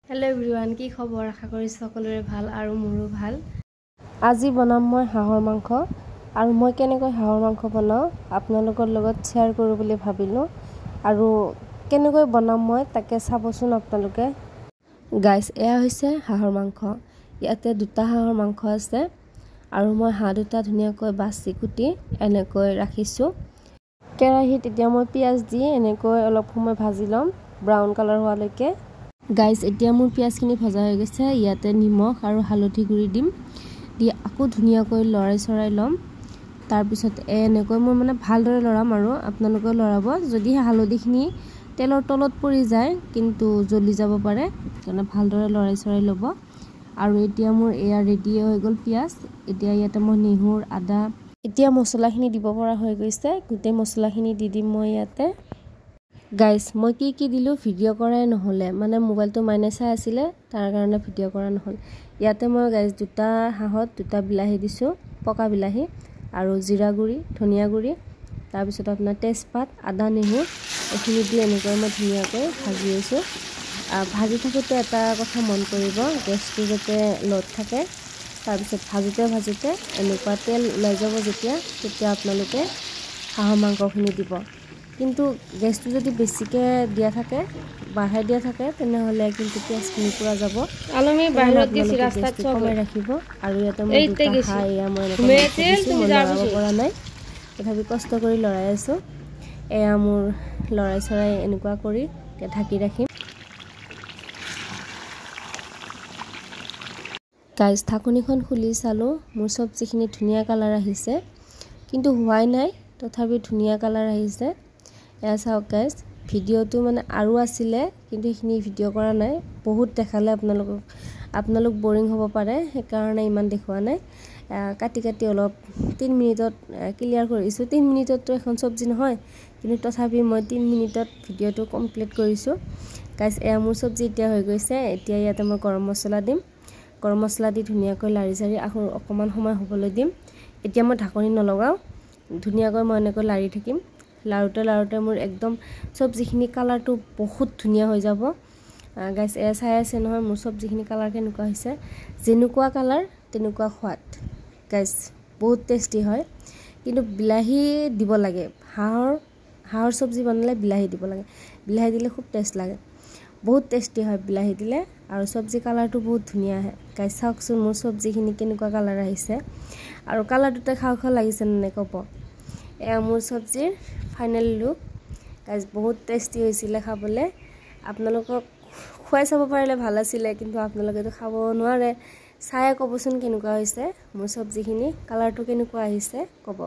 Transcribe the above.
hello everyone की खबर आशा करी सकलोरे ভাল আৰু মোৰো ভাল আজি বনাম মই হাঁহৰ মাংস আৰু মই কেনেকৈ হাঁহৰ মাংস বনাও আপোনালোকৰ লগত শেয়াৰ কৰো বুলি ভাবিলো আৰু কেনেকৈ বনাম মই তাকে চাবচোন আপোনালোকে গাইস এয়া হৈছে হাঁহৰ মাংস ইয়াতে দুটা হাঁহৰ মাংস আছে আৰু মই হাঁহ দুটা ধুনিয়াকৈ বাছি কুটি এনেকৈ ৰাখিছো কেৰাহীত এতিয়া মই পিয়াজ দি এনেকৈ অলপ সময় ভাজি লম ব্ৰাউন কালাৰ হোৱালৈকে গাইস এতিয়া মোৰ পিয়াজখিনি ভজা হৈ গৈছে ইয়াতে নিমখ আৰু হালধি গুৰি দিম দি আকৌ ধুনিয়াকৈ লৰাই চৰাই লম তাৰ পিছত এনেকৈ মই মানে ভালদৰে লৰাম আৰু আপোনালোকে লৰাব যদি হালধিখিনি তেলৰ তলত পৰি যায় কিন্তু জ্বলি যাব পাৰে কাৰণে ভালদৰে লৰাই চৰাই লব আৰু এতিয়া মোৰ এয়া ৰেডি হৈ গল পিয়াজ এতিয়া ইয়াতে মই নিহুৰ আদা এতিয়া মছলাখিনি দিব পৰা হৈ গৈছে গুটে মছলাখিনি দি দিম মই ইয়াতে গাইস মই কি দিলো ভিডিও কৰাই নহলে মানে মোবাইলটো মাইনে চাই আছিল তাৰ কাৰণে ভিডিও কৰা নহল ইয়াতে মই গাইস দুটা হাঁহত দুটা বিলাহী দিছো পকা বিলাহী আৰু জিৰা গুৰি ধনিয়া গুৰি তাৰ পিছত আপোনাৰ তেজপাত আদা নেহু এখিনি দি এনেকৈ মই ধুনিয়াকৈ ভাজি আছো ভাজি থাকোতে এটা কথা মন কৰিব গেছটো যাতে লড থাকে তাৰ পিছত ভাজোতে এনেকুৱা তেল ওলাই যাব তেতিয়া আপোনালোকে হাঁহৰ মাংসখিনি দিব কিন্তু গেছটো যদি বেছিকে দিয়া থাকে বাঢ়াই দিয়া থাকে তেনেহলে কিন্তু পেষ্টখিনি পুৰা যাব আলমি বাহিৰত দিছি ৰাস্তাত কমাই ৰাখিব আৰু এটা মই দুটা হাঁহ মই তেল তুমি যাব পৰা নাই তথাপি কষ্ট কৰি লৰাই আছো এয়া মোৰ লৰাই চৰাই এনেকুৱা কৰি ঢাকি ৰাখিম গাইস ঢাকনিখন খুলি চালো মোৰ সবজিখিনি ধুনিয়া কালাৰ আহিছে কিন্তু হোৱাই নাই তথাপি ধুনিয়া কালাৰ আহিছে এয়া চাওক গাইস ভিডিওটো মানে আৰু আছিলে কিন্তু এখিনি ভিডিও কৰা নাই বহুত দেখালে আপোনালোক বোৰিং হ'ব পাৰে সেই কাৰণে ইমান দেখুৱা নাই কাটি অলপ 3 মিনিটত ক্লিয়াৰ কৰিছো 3 মিনিটত তো এখন সবজি নহয় কিন্তু তথাপি মই 3 মিনিটত ভিডিওটো কমপ্লিট কৰিছো গাইস এয়া মোৰ সবজি এতিয়া হৈ গৈছে এতিয়া ইয়াতে মই গৰম মছলা দিম গৰম মছলা দি ধুনিয়াকৈ লাৰি চাৰি আকৌ অকমান সময় হ'বলৈ দিম এতিয়া মই ঢাকনি নলগাও ধুনিয়াকৈ মই এনেকৈ লাৰি থাকিম লাৰুতে মোৰ একদম সবজিখিনি কালাৰটো বহুত ধুনিয়া হৈ যাব গাইস এ চাই আছে নহয় মোৰ সবজিখিনি কালাৰ কেনেকুৱা হৈছে যেনেকুৱা কালাৰ তেনেকুৱা সোৱাদ গাইস বহুত টেস্টি হয় কিন্তু বিলাহী দিব লাগে হাঁহৰ সবজি বনালে বিলাহী দিব লাগে বিলাহী দিলে খুব টেষ্ট লাগে বহুত টেস্টি হয় বিলাহী দিলে আৰু সবজি কালাৰটো বহুত ধুনিয়া আহে গাইস চাওকচোন মোৰ সবজিখিনি কেনেকুৱা কালাৰ আহিছে আৰু কালাৰটোতে খাও লাগিছে নে ক'ব এয়া মোৰ সবজিৰ ফাইনেল লুক গাইস বহুত টেস্টি হৈছিল খাবলে আপোনালোকক খুৱাই চাব পাৰিলে ভাল আছিল কিন্তু আপোনালোকে তো খাব নোৱাৰে চাই ক'বচোন কেনেকুৱা হৈছে মোৰ সবজিখিনি কালাৰটো কেনেকুৱা আহিছে ক'ব